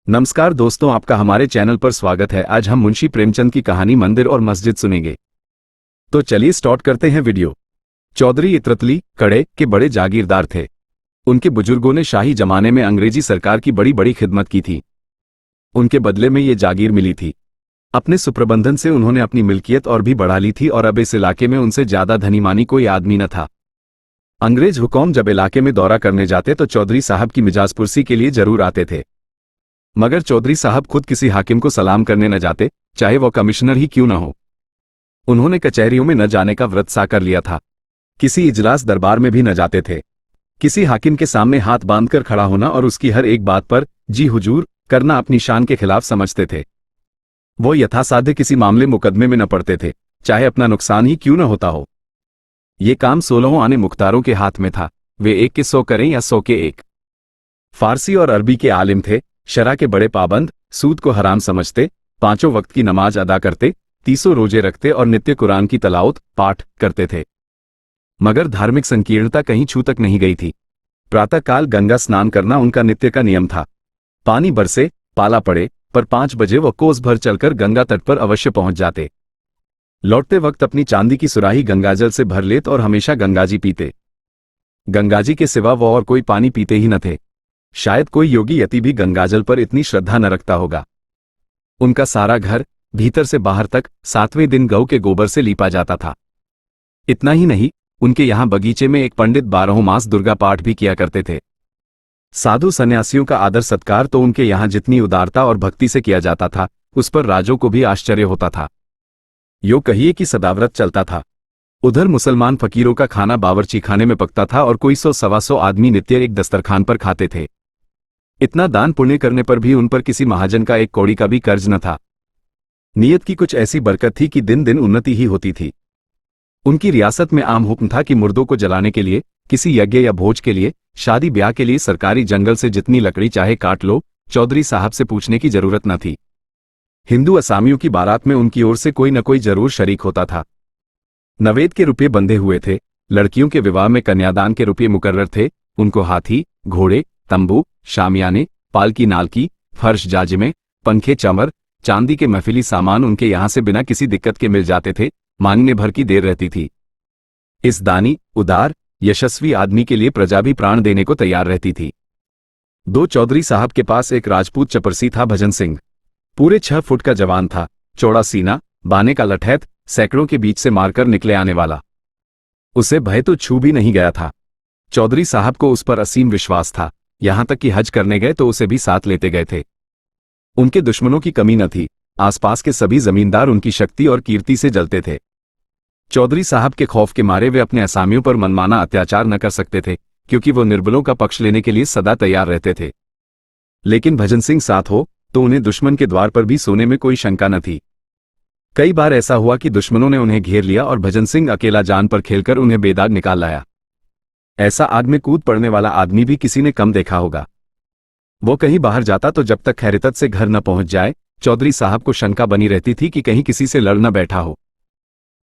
नमस्कार दोस्तों, आपका हमारे चैनल पर स्वागत है। आज हम मुंशी प्रेमचंद की कहानी मंदिर और मस्जिद सुनेंगे। तो चलिए स्टार्ट करते हैं वीडियो। चौधरी इतरतली कड़े के बड़े जागीरदार थे। उनके बुजुर्गों ने शाही जमाने में अंग्रेजी सरकार की बड़ी बड़ी खिदमत की थी। उनके बदले में ये जागीर मिली थी। अपने सुप्रबंधन से उन्होंने अपनी मिल्कियत और भी बढ़ा ली थी और अब इस इलाके में उनसे ज्यादा धनीमानी कोई आदमी न था। अंग्रेज हुकूम जब इलाके में दौरा करने जाते तो चौधरी साहब की मिजाज पुरसी के लिए जरूर आते थे, मगर चौधरी साहब खुद किसी हाकिम को सलाम करने न जाते, चाहे वो कमिश्नर ही क्यों न हो। उन्होंने कचहरियों में न जाने का व्रत सा कर लिया था। किसी इजलास दरबार में भी न जाते थे। किसी हाकिम के सामने हाथ बांधकर खड़ा होना और उसकी हर एक बात पर जी हुजूर करना अपनी शान के खिलाफ समझते थे। वो यथासाध्य किसी मामले मुकदमे में न पड़ते थे, चाहे अपना नुकसान ही क्यों न होता हो। ये काम 16 आने मुख्तारों के हाथ में था। वे 1 के 100 करें या 100 के 1। फारसी और अरबी के आलिम थे, शरा के बड़े पाबंद, सूद को हराम समझते, 5 वक्त की नमाज अदा करते, 30 रोजे रखते और नित्य कुरान की तलावत पाठ करते थे। मगर धार्मिक संकीर्णता कहीं छू तक नहीं गई थी। प्रातःकाल गंगा स्नान करना उनका नित्य का नियम था। पानी बरसे पाला पड़े, पर 5 बजे वो कोस भर चलकर गंगा तट पर अवश्य पहुंच जाते। लौटते वक्त अपनी चांदी की सुराही गंगाजल से भर लेत और हमेशा गंगाजी पीते। गंगाजी के सिवा वो और कोई पानी पीते ही न थे। शायद कोई योगी यति भी गंगाजल पर इतनी श्रद्धा न रखता होगा। उनका सारा घर भीतर से बाहर तक 7वें दिन गौ के गोबर से लीपा जाता था। इतना ही नहीं, उनके यहां बगीचे में एक पंडित 12 मास दुर्गा पाठ भी किया करते थे। साधु सन्यासियों का आदर सत्कार तो उनके यहां जितनी उदारता और भक्ति से किया जाता था, उस पर राजों को भी आश्चर्य होता था। यो कहिए कि सदाव्रत चलता था। उधर मुसलमान फकीरों का खाना बावर्ची खाने में पकता था और कोई 100-125 आदमी नित्य एक दस्तरखान पर खाते थे। इतना दान पुण्य करने पर भी उन पर किसी महाजन का 1 कौड़ी का भी कर्ज न था। नियत की कुछ ऐसी बरकत थी कि दिन दिन उन्नति ही होती थी। उनकी रियासत में आम हुक्म था कि मुर्दों को जलाने के लिए, किसी यज्ञ या भोज के लिए, शादी ब्याह के लिए सरकारी जंगल से जितनी लकड़ी चाहे काट लो, चौधरी साहब से पूछने की जरूरत न थी। हिंदू असामियों की बारात में उनकी ओर से कोई न कोई जरूर शरीक होता था। नवेद के रुपये बंधे हुए थे। लड़कियों के विवाह में कन्यादान के रुपये मुकर्रर थे। उनको हाथी, घोड़े, तंबू, शामियाने, पालकी नालकी, फर्श जाजिमे, पंखे चमर, चांदी के महफिली सामान उनके यहां से बिना किसी दिक्कत के मिल जाते थे। मांगने भर की देर रहती थी। इस दानी, उदार, यशस्वी आदमी के लिए प्रजा भी प्राण देने को तैयार रहती थी। 2 चौधरी साहब के पास एक राजपूत चपरसी था, भजन सिंह। पूरे 6 फुट का जवान था, चौड़ा सीना, बाने का लठैत, सैकड़ों के बीच से मारकर निकले आने वाला। उसे भय तो छू भी नहीं गया था। चौधरी साहब को उस पर असीम विश्वास था, यहां तक कि हज करने गए तो उसे भी साथ लेते गए थे। उनके दुश्मनों की कमी न थी। आसपास के सभी जमींदार उनकी शक्ति और कीर्ति से जलते थे। चौधरी साहब के खौफ के मारे वे अपने असामियों पर मनमाना अत्याचार न कर सकते थे, क्योंकि वो निर्बलों का पक्ष लेने के लिए सदा तैयार रहते थे। लेकिन भजन सिंह साथ हो तो उन्हें दुश्मन के द्वार पर भी सोने में कोई शंका न थी। कई बार ऐसा हुआ कि दुश्मनों ने उन्हें घेर लिया और भजन सिंह अकेला जान पर खेलकर उन्हें बेदाग निकाल लाया। ऐसा आग में कूद पड़ने वाला आदमी भी किसी ने कम देखा होगा। वो कहीं बाहर जाता तो जब तक खैरियत से घर न पहुंच जाए, चौधरी साहब को शंका बनी रहती थी कि कहीं किसी से लड़ न बैठा हो।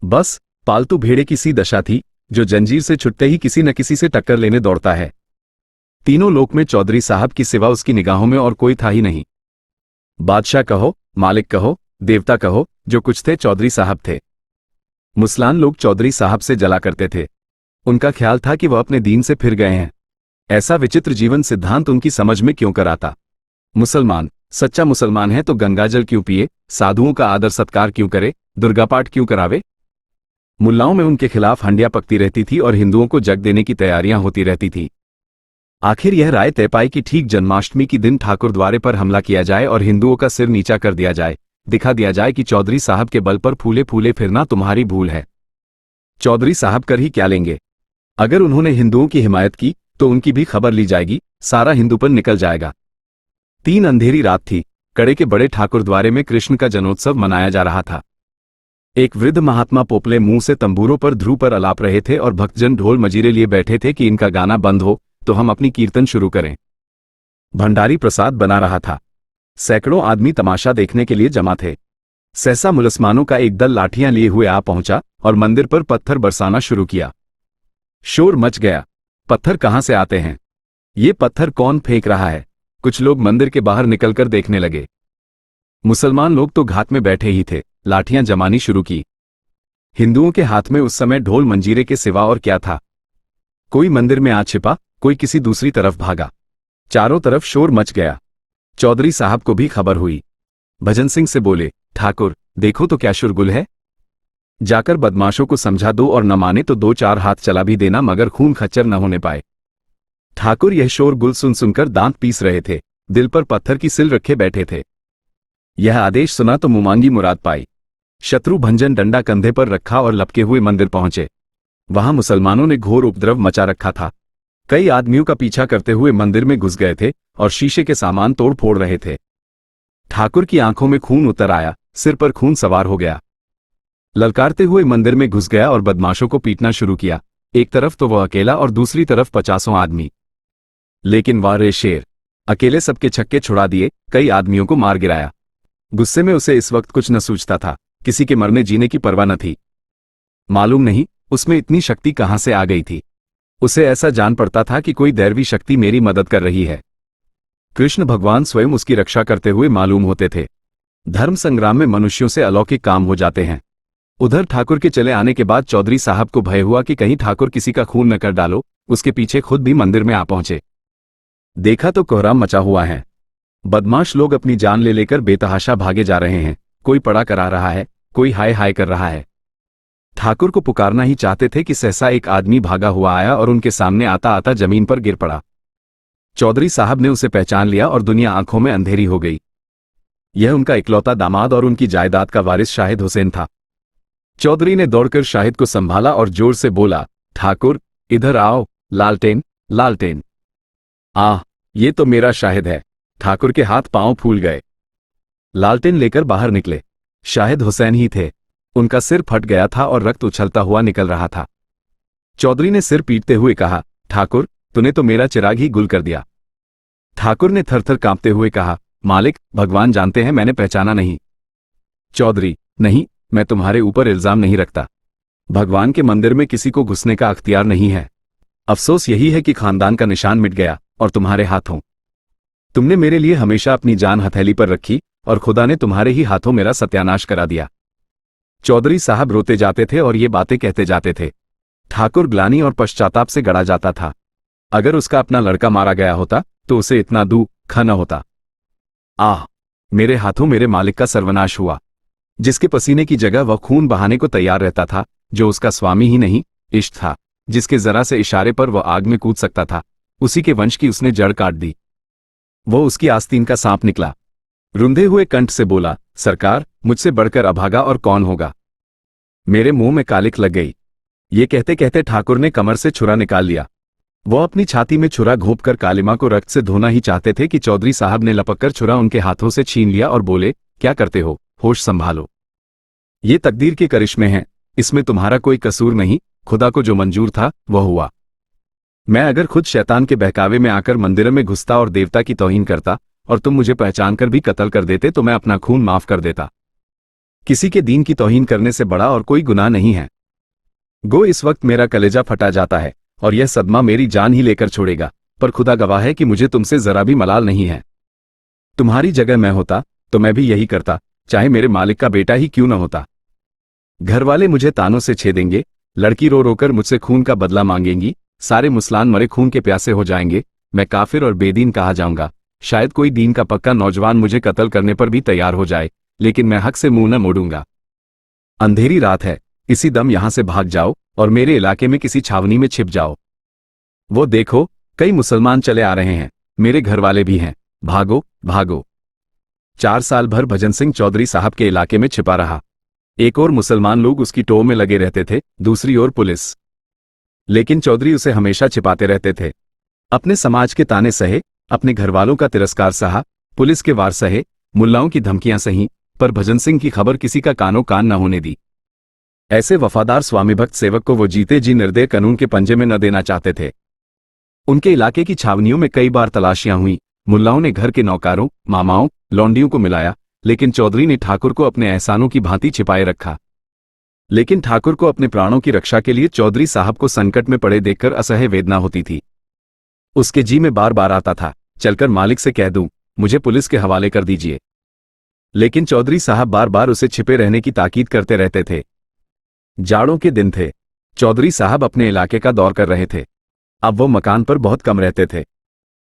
बस पालतू भेड़े की सी दशा थी, जो जंजीर से छुटते ही किसी न किसी से टक्कर लेने दौड़ता है। तीनों लोक में चौधरी साहब की सिवा उसकी निगाहों में और कोई था ही नहीं। बादशाह कहो, मालिक कहो, देवता कहो, जो कुछ थे चौधरी साहब थे। मुसलान लोग चौधरी साहब से जला करते थे। उनका ख्याल था कि वह अपने दीन से फिर गए हैं। ऐसा विचित्र जीवन सिद्धांत उनकी समझ में क्यों कर आता। मुसलमान सच्चा मुसलमान है तो गंगाजल क्यों पिए, साधुओं का आदर सत्कार क्यों करे, दुर्गा पाठ क्यों करावे। मुल्लाओं में उनके खिलाफ हंडिया पकती रहती थी और हिंदुओं को जग देने की तैयारियां होती रहती थी। आखिर यह राय तय पाई कि ठीक जन्माष्टमी की दिन ठाकुर द्वारे पर हमला किया जाए और हिंदुओं का सिर नीचा कर दिया जाए, दिखा दिया जाए कि चौधरी साहब के बल पर फूले फूले फिरना तुम्हारी भूल है। चौधरी साहब कर ही क्या लेंगे। अगर उन्होंने हिंदुओं की हिमायत की तो उनकी भी खबर ली जाएगी, सारा हिंदूपन निकल जाएगा। 3 अंधेरी रात थी। कड़े के बड़े ठाकुर द्वारे में कृष्ण का जन्मोत्सव मनाया जा रहा था। एक वृद्ध महात्मा पोपले मुंह से तंबूरों पर ध्रुव पर अलाप रहे थे और भक्तजन ढोल मजीरे लिए बैठे थे कि इनका गाना बंद हो तो हम अपनी कीर्तन शुरू करें। भंडारी प्रसाद बना रहा था। सैकड़ों आदमी तमाशा देखने के लिए जमा थे। सहसा मुसलमानों का एक दल लाठियां लिए हुए आ पहुंचा और मंदिर पर पत्थर बरसाना शुरू किया। शोर मच गया। पत्थर कहां से आते हैं? ये पत्थर कौन फेंक रहा है? कुछ लोग मंदिर के बाहर निकलकर देखने लगे। मुसलमान लोग तो घात में बैठे ही थे, लाठियां जमानी शुरू की। हिंदुओं के हाथ में उस समय ढोल मंजीरे के सिवा और क्या था। कोई मंदिर में आ छिपा, कोई किसी दूसरी तरफ भागा। चारों तरफ शोर मच गया। चौधरी साहब को भी खबर हुई। भजन सिंह से बोले, ठाकुर देखो तो क्या शोरगुल है, जाकर बदमाशों को समझा दो और न माने तो 2-4 हाथ चला भी देना, मगर खून खच्चर न होने पाए। ठाकुर यह शोरगुल सुन सुनकर दांत पीस रहे थे, दिल पर पत्थर की सिल रखे बैठे थे। यह आदेश सुना तो मुमांगी मुराद पाई। शत्रु भंजन डंडा कंधे पर रखा और लपके हुए मंदिर पहुंचे। वहां मुसलमानों ने घोर उपद्रव मचा रखा था। कई आदमियों का पीछा करते हुए मंदिर में घुस गए थे और शीशे के सामान तोड़ फोड़ रहे थे। ठाकुर की आंखों में खून उतर आया, सिर पर खून सवार हो गया। ललकारते हुए मंदिर में घुस गया और बदमाशों को पीटना शुरू किया। एक तरफ तो वह अकेला और दूसरी तरफ 50 आदमी। लेकिन वाह रे शेर, अकेले सबके छक्के छुड़ा दिए, कई आदमियों को मार गिराया। गुस्से में उसे इस वक्त कुछ न सूझता था, किसी के मरने जीने की परवाह न थी। मालूम नहीं उसमें इतनी शक्ति कहां से आ गई थी। उसे ऐसा जान पड़ता था कि कोई दैवी शक्ति मेरी मदद कर रही है। कृष्ण भगवान स्वयं उसकी रक्षा करते हुए मालूम होते थे। धर्म संग्राम में मनुष्यों से अलौकिक काम हो जाते हैं। उधर ठाकुर के चले आने के बाद चौधरी साहब को भय हुआ कि कहीं ठाकुर किसी का खून न कर डालो। उसके पीछे खुद भी मंदिर में आ पहुंचे। देखा तो कोहराम मचा हुआ है। बदमाश लोग अपनी जान ले लेकर बेतहाशा भागे जा रहे हैं। कोई पड़ा करा रहा है, कोई हाय हाय कर रहा है। ठाकुर को पुकारना ही चाहते थे कि सहसा एक आदमी भागा हुआ आया और उनके सामने आता आता जमीन पर गिर पड़ा। चौधरी साहब ने उसे पहचान लिया और दुनिया आंखों में अंधेरी हो गई। यह उनका इकलौता दामाद और उनकी जायदाद का वारिस शाहिद हुसैन था। चौधरी ने दौड़कर शाहिद को संभाला और जोर से बोला, ठाकुर इधर आओ, लालटेन लालटेन। आह, ये तो मेरा शाहिद है। ठाकुर के हाथ पांव फूल गए। लालटेन लेकर बाहर निकले। शाहिद हुसैन ही थे। उनका सिर फट गया था और रक्त उछलता हुआ निकल रहा था। चौधरी ने सिर पीटते हुए कहा, ठाकुर तूने तो मेरा चिराग ही गुल कर दिया। ठाकुर ने थरथर कांपते हुए कहा, मालिक भगवान जानते हैं मैंने पहचाना नहीं। चौधरी, नहीं, मैं तुम्हारे ऊपर इल्जाम नहीं रखता। भगवान के मंदिर में किसी को घुसने का अख्तियार नहीं है। अफसोस यही है कि खानदान का निशान मिट गया और तुम्हारे हाथों। तुमने मेरे लिए हमेशा अपनी जान हथेली पर रखी और खुदा ने तुम्हारे ही हाथों मेरा सत्यानाश करा दिया। चौधरी साहब रोते जाते थे और ये बातें कहते जाते थे। ठाकुर ग्लानि और पश्चाताप से गड़ा जाता था। अगर उसका अपना लड़का मारा गया होता तो उसे इतना दुख न होता। आह, मेरे हाथों मेरे मालिक का सर्वनाश हुआ, जिसके पसीने की जगह वह खून बहाने को तैयार रहता था, जो उसका स्वामी ही नहीं इष्ट था, जिसके जरा से इशारे पर वह आग में कूद सकता था, उसी के वंश की उसने जड़ काट दी। वो उसकी आस्तीन का सांप निकला। रुंधे हुए कंठ से बोला, सरकार मुझसे बढ़कर अभागा और कौन होगा। मेरे मुंह में कालिक लग गई। ये कहते कहते ठाकुर ने कमर से छुरा निकाल लिया। वो अपनी छाती में छुरा घोंपकर कालिमा को रक्त से धोना ही चाहते थे कि चौधरी साहब ने लपककर छुरा उनके हाथों से छीन लिया और बोले, क्या करते हो, होश संभालो। ये तकदीर के करिश्मे हैं, इसमें तुम्हारा कोई कसूर नहीं। खुदा को जो मंजूर था वह हुआ। मैं अगर खुद शैतान के बहकावे में आकर मंदिर में घुसता और देवता की तौहीन करता और तुम मुझे पहचान कर भी कत्ल कर देते तो मैं अपना खून माफ कर देता। किसी के दीन की तौहीन करने से बड़ा और कोई गुनाह नहीं है। गो इस वक्त मेरा कलेजा फटा जाता है और यह सदमा मेरी जान ही लेकर छोड़ेगा, पर खुदा गवाह है कि मुझे तुमसे जरा भी मलाल नहीं है। तुम्हारी जगह मैं होता तो मैं भी यही करता, चाहे मेरे मालिक का बेटा ही क्यों न होता। घर वाले मुझे तानों से छेदेंगे, लड़की रो रोकर मुझसे खून का बदला मांगेंगी, सारे मुसलान मरे खून के प्यासे हो जाएंगे, मैं काफिर और बेदीन कहा जाऊंगा। शायद कोई दीन का पक्का नौजवान मुझे कत्ल करने पर भी तैयार हो जाए, लेकिन मैं हक से मुंह न मोड़ूंगा। अंधेरी रात है, इसी दम यहां से भाग जाओ और मेरे इलाके में किसी छावनी में छिप जाओ। वो देखो, कई मुसलमान चले आ रहे हैं, मेरे घर वाले भी हैं, भागो भागो। 4 साल भर भजन सिंह चौधरी साहब के इलाके में छिपा रहा। एक और मुसलमान लोग उसकी टोह में लगे रहते थे, दूसरी ओर पुलिस। लेकिन चौधरी उसे हमेशा छिपाते रहते थे। अपने समाज के ताने सहे, अपने घरवालों का तिरस्कार सहा, पुलिस के वार सहे, मुल्लाओं की धमकियां सही, पर भजन सिंह की खबर किसी का कानो कान न होने दी। ऐसे वफादार स्वामी भक्त सेवक को वो जीते जी निर्दय कानून के पंजे में न देना चाहते थे। उनके इलाके की छावनियों में कई बार तलाशियां हुई। मुल्लाओं ने घर के नौकारों, मामाओं, लौंडियों को मिलाया, लेकिन चौधरी ने ठाकुर को अपने एहसानों की भांति छिपाए रखा। लेकिन ठाकुर को अपने प्राणों की रक्षा के लिए चौधरी साहब को संकट में पड़े देखकर असह्य वेदना होती थी। उसके जी में बार बार आता था, चलकर मालिक से कह दूं, मुझे पुलिस के हवाले कर दीजिए। लेकिन चौधरी साहब बार बार उसे छिपे रहने की ताकीद करते रहते थे। जाड़ों के दिन थे। चौधरी साहब अपने इलाके का दौर कर रहे थे। अब वो मकान पर बहुत कम रहते थे।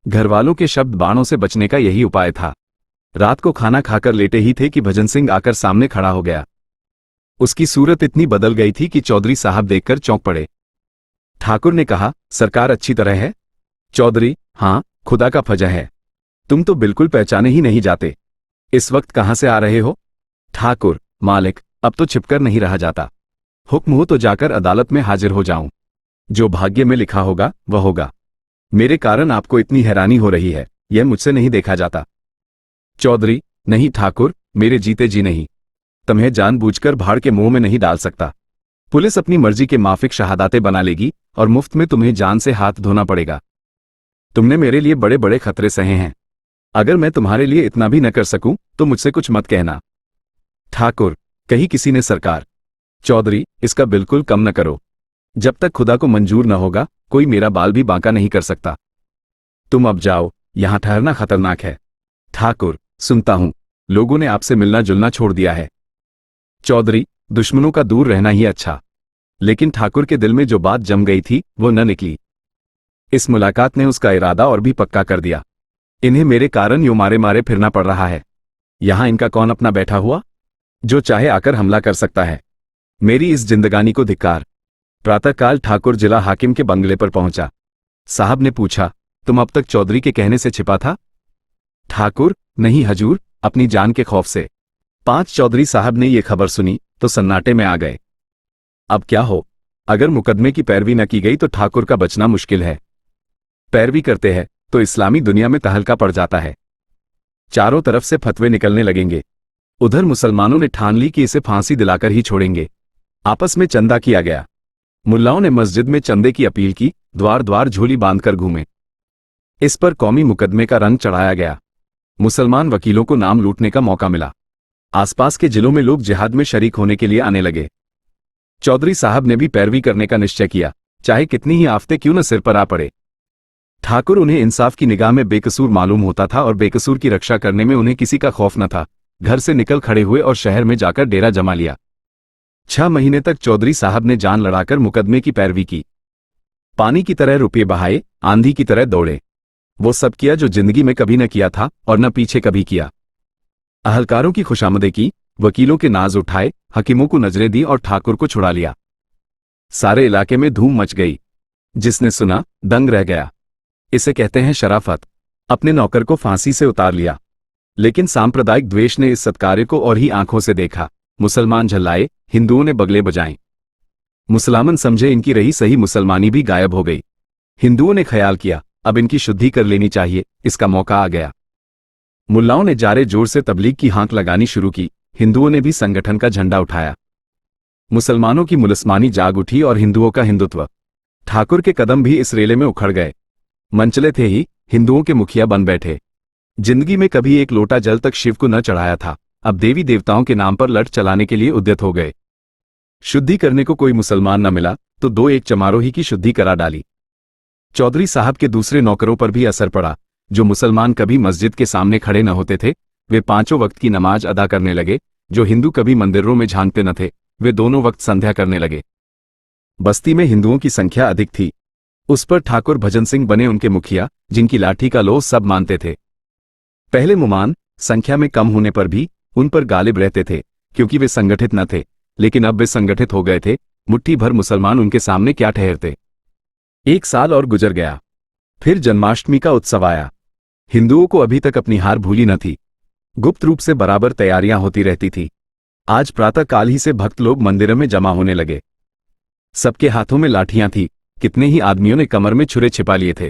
घरवालों के शब्द बाणों से बचने का यही उपाय था। रात को खाना खाकर लेटे ही थे कि भजन सिंह आकर सामने खड़ा हो गया। उसकी सूरत इतनी बदल गई थी कि चौधरी साहब देखकर चौंक पड़े। ठाकुर ने कहा, सरकार अच्छी तरह है? चौधरी, हाँ, खुदा का फजह है। तुम तो बिल्कुल पहचाने ही नहीं जाते। इस वक्त कहां से आ रहे हो? ठाकुर, मालिक, अब तो छिपकर नहीं रहा जाता। हुक्म हो तो जाकर अदालत में हाजिर हो जाऊं। जो भाग्य में लिखा होगा वह होगा। मेरे कारण आपको इतनी हैरानी हो रही है, यह मुझसे नहीं देखा जाता। चौधरी, नहीं ठाकुर, मेरे जीते जी नहीं। तुम्हें जानबूझकर भाड़ के मुंह में नहीं डाल सकता। पुलिस अपनी मर्जी के माफिक शहादातें बना लेगी और मुफ्त में तुम्हें जान से हाथ धोना पड़ेगा। तुमने मेरे लिए बड़े बड़े खतरे सहे हैं। अगर मैं तुम्हारे लिए इतना भी न कर सकूं तो मुझसे कुछ मत कहना। ठाकुर, कही किसी ने सरकार। चौधरी, इसका बिल्कुल कम न करो। जब तक खुदा को मंजूर न होगा कोई मेरा बाल भी बांका नहीं कर सकता। तुम अब जाओ, यहां ठहरना खतरनाक है। ठाकुर, सुनता हूं, लोगों ने आपसे मिलना जुलना छोड़ दिया है। चौधरी, दुश्मनों का दूर रहना ही अच्छा। लेकिन ठाकुर के दिल में जो बात जम गई थी वो न निकली। इस मुलाकात ने उसका इरादा और भी पक्का कर दिया। इन्हें मेरे कारण यूं मारे मारे फिरना पड़ रहा है। यहां इनका कौन अपना बैठा हुआ, जो चाहे आकर हमला कर सकता है। मेरी इस जिंदगानी को धिक्कार। प्रातःकाल ठाकुर जिला हाकिम के बंगले पर पहुंचा। साहब ने पूछा, तुम अब तक चौधरी के कहने से छिपा था? ठाकुर, नहीं हजूर, अपनी जान के खौफ से। 5 चौधरी साहब ने यह खबर सुनी तो सन्नाटे में आ गए। अब क्या हो? अगर मुकदमे की पैरवी न की गई तो ठाकुर का बचना मुश्किल है। पैरवी करते हैं तो इस्लामी दुनिया में तहलका पड़ जाता है। चारों तरफ से फतवे निकलने लगेंगे। उधर मुसलमानों ने ठान ली कि इसे फांसी दिलाकर ही छोड़ेंगे। आपस में चंदा किया गया। मुल्लाओं ने मस्जिद में चंदे की अपील की, द्वार द्वार झोली बांधकर घूमे। इस पर कौमी मुकदमे का रंग चढ़ाया गया। मुसलमान वकीलों को नाम लूटने का मौका मिला। आसपास के जिलों में लोग जिहाद में शरीक होने के लिए आने लगे। चौधरी साहब ने भी पैरवी करने का निश्चय किया, चाहे कितनी ही आफतें क्यों न सिर पर आ पड़े। ठाकुर उन्हें इंसाफ की निगाह में बेकसूर मालूम होता था और बेकसूर की रक्षा करने में उन्हें किसी का खौफ न था। घर से निकल खड़े हुए और शहर में जाकर डेरा जमा लिया। 6 महीने तक चौधरी साहब ने जान लड़ाकर मुकदमे की पैरवी की। पानी की तरह रुपये बहाए, आंधी की तरह दौड़े। वो सब किया जो जिंदगी में कभी न किया था और न पीछे कभी किया। अहलकारों की खुशामदें की, वकीलों के नाज उठाए, हकीमों को नजरें दी और ठाकुर को छुड़ा लिया। सारे इलाके में धूम मच गई। जिसने सुना दंग रह गया। इसे कहते हैं शराफत। अपने नौकर को फांसी से उतार लिया। लेकिन सांप्रदायिक द्वेष ने इस सत्कार्य को और ही आंखों से देखा। मुसलमान झल्लाए, हिंदुओं ने बगले बजाएं। मुसलमान समझे इनकी रही सही मुसलमानी भी गायब हो गई। हिंदुओं ने ख्याल किया, अब इनकी शुद्धि कर लेनी चाहिए, इसका मौका आ गया। मुल्लाओं ने जारे जोर से तबलीग की हाँक लगानी शुरू की। हिंदुओं ने भी संगठन का झंडा उठाया। मुसलमानों की मुलस्मानी जाग उठी और हिंदुओं का हिंदुत्व। ठाकुर के कदम भी इस रेले में उखड़ गए। मंचले थे ही हिंदुओं के मुखिया बन बैठे। जिंदगी में कभी एक लोटा जल तक शिव को न चढ़ाया था, अब देवी देवताओं के नाम पर लठ चलाने के लिए उद्यत हो गए। शुद्धि करने को कोई मुसलमान न मिला तो 2-1 चमारोही की शुद्धि करा डाली। चौधरी साहब के दूसरे नौकरों पर भी असर पड़ा। जो मुसलमान कभी मस्जिद के सामने खड़े न होते थे वे 5 वक्त की नमाज अदा करने लगे। जो हिंदू कभी मंदिरों में झांकते न थे वे दोनों वक्त संध्या करने लगे। बस्ती में हिंदुओं की संख्या अधिक थी। उस पर ठाकुर भजन सिंह बने उनके मुखिया, जिनकी लाठी का लो सब मानते थे। पहले मुमान संख्या में कम होने पर भी उन पर गालिब रहते थे, क्योंकि वे संगठित न थे। लेकिन अब वे संगठित हो गए थे। मुट्ठी भर मुसलमान उनके सामने क्या ठहरते। 1 साल और गुजर गया। फिर जन्माष्टमी का उत्सव आया। हिंदुओं को अभी तक अपनी हार भूली न थी। गुप्त रूप से बराबर तैयारियां होती रहती थी। आज प्रातःकाल ही से भक्त लोग मंदिरों में जमा होने लगे। सबके हाथों में लाठियां थी। कितने ही आदमियों ने कमर में छुरे छिपा लिए थे।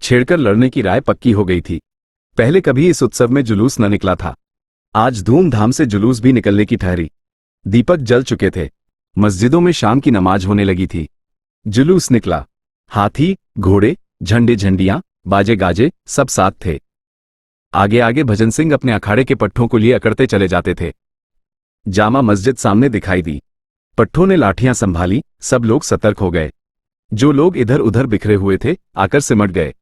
छेड़कर लड़ने की राय पक्की हो गई थी। पहले कभी इस उत्सव में जुलूस न निकला था। आज धूमधाम से जुलूस भी निकलने की ठहरी। दीपक जल चुके थे। मस्जिदों में शाम की नमाज होने लगी थी। जुलूस निकला। हाथी, घोड़े, झंडे झंडियां, बाजे गाजे सब साथ थे। आगे आगे भजन सिंह अपने अखाड़े के पट्ठों को लिए अकड़ते चले जाते थे। जामा मस्जिद सामने दिखाई दी। पट्ठों ने लाठियां संभाली। सब लोग सतर्क हो गए। जो लोग इधर उधर बिखरे हुए थे आकर सिमट गए।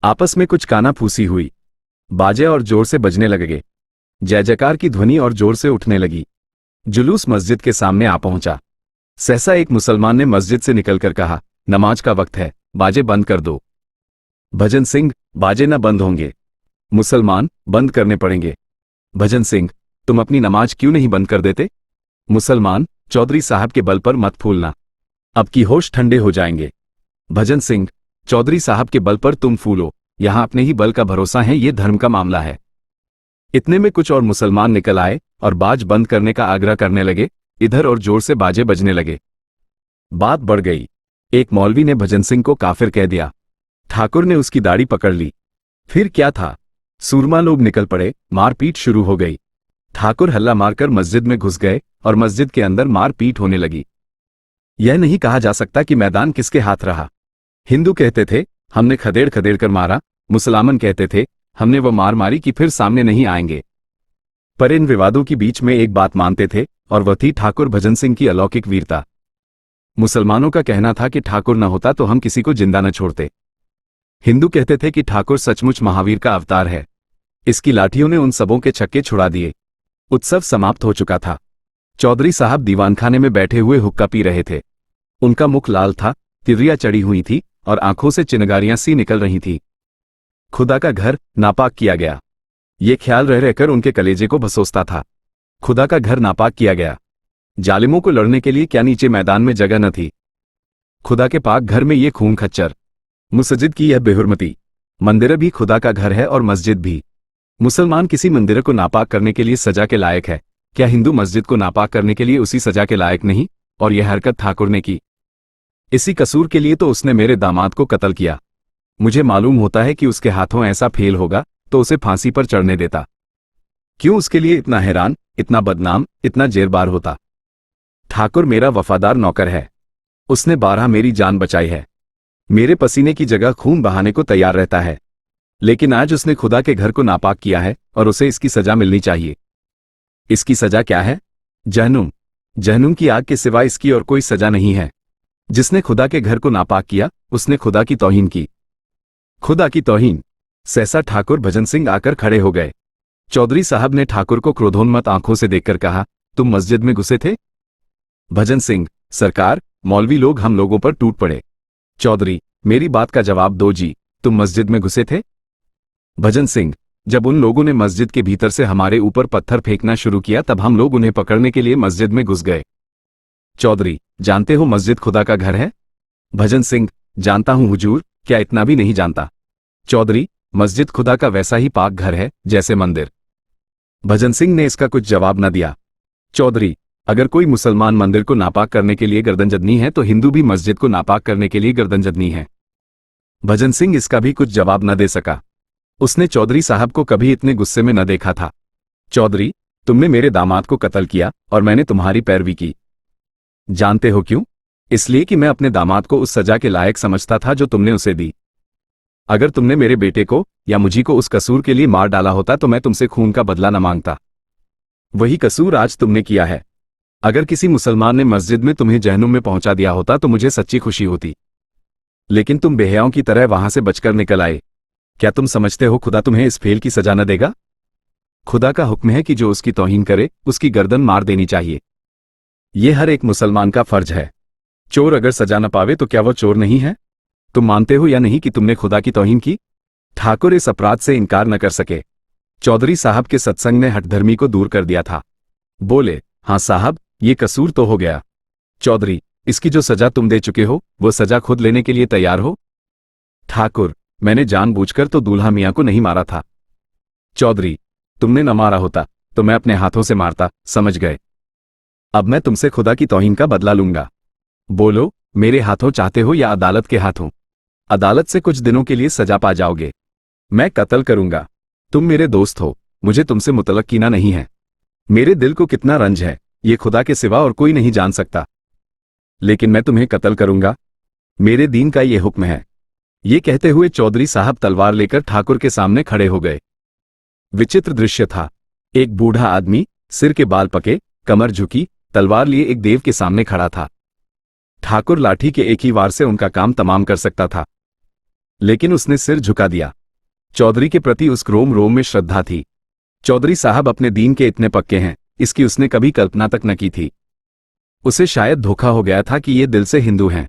आपस में कुछ कानाफूसी हुई। बाजे और जोर से बजने लगे। जय जयकार की ध्वनि और जोर से उठने लगी। जुलूस मस्जिद के सामने आ पहुंचा। सहसा एक मुसलमान ने मस्जिद से निकलकर कहा, नमाज का वक्त है, बाजे बंद कर दो। भजन सिंह, बाजे न बंद होंगे। मुसलमान, बंद करने पड़ेंगे। भजन सिंह, तुम अपनी नमाज क्यों नहीं बंद कर देते? मुसलमान, चौधरी साहब के बल पर मत फूलना, अब की होश ठंडे हो जाएंगे। भजन सिंह, चौधरी साहब के बल पर तुम फूलो, यहां अपने ही बल का भरोसा है, ये धर्म का मामला है। इतने में कुछ और मुसलमान निकल आए और बाज बंद करने का आग्रह करने लगे। इधर और जोर से बाजे बजने लगे। बात बढ़ गई। एक मौलवी ने भजन सिंह को काफिर कह दिया। ठाकुर ने उसकी दाढ़ी पकड़ ली। फिर क्या था, सूरमा लोग निकल पड़े, मारपीट शुरू हो गई। ठाकुर हल्ला मारकर मस्जिद में घुस गए और मस्जिद के अंदर मारपीट होने लगी। यह नहीं कहा जा सकता कि मैदान किसके हाथ रहा। हिंदू कहते थे हमने खदेड़ खदेड़ कर मारा, मुसलमान कहते थे हमने वो मार मारी कि फिर सामने नहीं आएंगे। पर इन विवादों के बीच में एक बात मानते थे और वह थी ठाकुर भजन सिंह की अलौकिक वीरता। मुसलमानों का कहना था कि ठाकुर न होता तो हम किसी को जिंदा न छोड़ते। हिंदू कहते थे कि ठाकुर सचमुच महावीर का अवतार है। इसकी लाठियों ने उन सबों के छक्के छुड़ा दिए। उत्सव समाप्त हो चुका था। चौधरी साहब दीवानखाने में बैठे हुए हुक्का पी रहे थे। उनका मुख लाल था, तिर्रियां चढ़ी हुई थी और आंखों से चिनगारियां सी निकल रही थी। खुदा का घर नापाक किया गया, ये ख्याल रह रहकर उनके कलेजे को भसोसता था। खुदा का घर नापाक किया गया। जालिमों को लड़ने के लिए क्या नीचे मैदान में जगह न थी? खुदा के पाक घर में ये खून खच्चर, मस्जिद की यह बेहुरमती। मंदिर भी खुदा का घर है और मस्जिद भी। मुसलमान किसी मंदिर को नापाक करने के लिए सजा के लायक है, क्या हिंदू मस्जिद को नापाक करने के लिए उसी सजा के लायक नहीं? और यह हरकत ठाकुर ने की। इसी कसूर के लिए तो उसने मेरे दामाद को कत्ल किया। मुझे मालूम होता है कि उसके हाथों ऐसा फेल होगा तो उसे फांसी पर चढ़ने देता। क्यों उसके लिए इतना हैरान, इतना बदनाम, इतना जेरबार होता? ठाकुर मेरा वफादार नौकर है। उसने 12 मेरी जान बचाई है। मेरे पसीने की जगह खून बहाने को तैयार रहता है। लेकिन आज उसने खुदा के घर को नापाक किया है और उसे इसकी सजा मिलनी चाहिए। इसकी सजा क्या है? जहन्नुम। जहन्नुम की आग के सिवा इसकी और कोई सजा नहीं है। जिसने खुदा के घर को नापाक किया उसने खुदा की तौहीन की। खुदा की तौहीन। सहसा ठाकुर भजन सिंह आकर खड़े हो गए। चौधरी साहब ने ठाकुर को क्रोधोन्मत्त आंखों से देखकर कहा, तुम मस्जिद में घुसे थे? भजन सिंह, सरकार, मौलवी लोग हम लोगों पर टूट पड़े। चौधरी, मेरी बात का जवाब दो जी, तुम मस्जिद में घुसे थे? भजन सिंह, जब उन लोगों ने मस्जिद के भीतर से हमारे ऊपर पत्थर फेंकना शुरू किया तब हम लोग उन्हें पकड़ने के लिए मस्जिद में घुस गए। चौधरी, जानते हो मस्जिद खुदा का घर है? भजन सिंह, जानता हूं हुजूर, क्या इतना भी नहीं जानता? चौधरी, मस्जिद खुदा का वैसा ही पाक घर है जैसे मंदिर। भजन सिंह ने इसका कुछ जवाब न दिया। चौधरी, अगर कोई मुसलमान मंदिर को नापाक करने के लिए गर्दनजदनी है तो हिंदू भी मस्जिद को नापाक करने के लिए गर्दनजदनी है। भजन सिंह इसका भी कुछ जवाब न दे सका। उसने चौधरी साहब को कभी इतने गुस्से में न देखा था। चौधरी, तुमने मेरे दामाद को कत्ल किया और मैंने तुम्हारी पैरवी की। जानते हो क्यों? इसलिए कि मैं अपने दामाद को उस सजा के लायक समझता था जो तुमने उसे दी। अगर तुमने मेरे बेटे को या मुझी को उस कसूर के लिए मार डाला होता तो मैं तुमसे खून का बदला न मांगता। वही कसूर आज तुमने किया है। अगर किसी मुसलमान ने मस्जिद में तुम्हें जहन्नुम में पहुंचा दिया होता तो मुझे सच्ची खुशी होती। लेकिन तुम बेहयाओं की तरह वहां से बचकर निकल आए। क्या तुम समझते हो खुदा तुम्हें इस फेल की सजा न देगा? खुदा का हुक्म है कि जो उसकी तौहीन करे उसकी गर्दन मार देनी चाहिए। यह हर एक मुसलमान का फर्ज है। चोर अगर सजा न पावे तो क्या वो चोर नहीं है? तुम मानते हो या नहीं कि तुमने खुदा की तौहीन की? ठाकुर इस अपराध से इनकार न कर सके। चौधरी साहब के सत्संग ने हठधर्मी को दूर कर दिया था। बोले, हाँ साहब, ये कसूर तो हो गया। चौधरी, इसकी जो सजा तुम दे चुके हो वो सजा खुद लेने के लिए तैयार हो? ठाकुर, मैंने जानबूझकर तो दूल्हा मियां को नहीं मारा था। चौधरी, तुमने न मारा होता तो मैं अपने हाथों से मारता, समझ गए? अब मैं तुमसे खुदा की तौहीन का बदला लूंगा। बोलो, मेरे हाथों चाहते हो या अदालत के हाथों? अदालत से कुछ दिनों के लिए सजा पा जाओगे। मैं कत्ल करूंगा। तुम मेरे दोस्त हो, मुझे तुमसे मुतल्लक कीना नहीं है। मेरे दिल को कितना रंज है ये खुदा के सिवा और कोई नहीं जान सकता। लेकिन मैं तुम्हें कत्ल करूंगा। मेरे दीन का ये हुक्म है। ये कहते हुए चौधरी साहब तलवार लेकर ठाकुर के सामने खड़े हो गए। विचित्र दृश्य था। एक बूढ़ा आदमी, सिर के बाल पके, कमर झुकी, तलवार लिए एक देव के सामने खड़ा था। ठाकुर लाठी के एक ही वार से उनका काम तमाम कर सकता था। लेकिन उसने सिर झुका दिया। चौधरी के प्रति उस रोम रोम में श्रद्धा थी। चौधरी साहब अपने दीन के इतने पक्के हैं, इसकी उसने कभी कल्पना तक न की थी। उसे शायद धोखा हो गया था कि ये दिल से हिंदू हैं।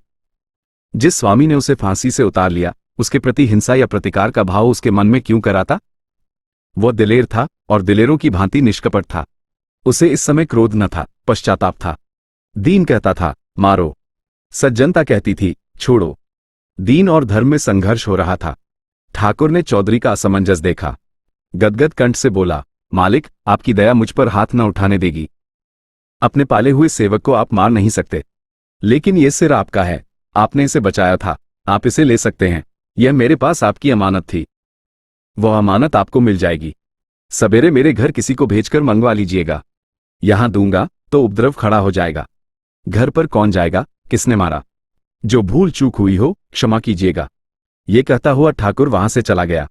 जिस स्वामी ने उसे फांसी से उतार लिया, उसके प्रति हिंसा या प्रतिकार का भाव उसके मन में क्यों कराता? वो दिलेर था और दिलेरों की भांति निष्कपट था। उसे इस समय क्रोध न था, पश्चाताप था। दीन कहता था, मारो। सज्जनता कहती थी, छोड़ो। दीन और धर्म में संघर्ष हो रहा था। ठाकुर ने चौधरी का असमंजस देखा। गदगद कंठ से बोला, मालिक, आपकी दया मुझ पर हाथ न उठाने देगी। अपने पाले हुए सेवक को आप मार नहीं सकते, लेकिन यह सिर आपका है। आपने इसे बचाया था, आप इसे ले सकते हैं। यह मेरे पास आपकी अमानत थी। वह अमानत आपको मिल जाएगी। सवेरे मेरे घर किसी को भेजकर मंगवा लीजिएगा। यहां दूंगा तो उपद्रव खड़ा हो जाएगा। घर पर कौन जाएगा? किसने मारा? जो भूल चूक हुई हो, क्षमा कीजिएगा। ये कहता हुआ ठाकुर वहां से चला गया।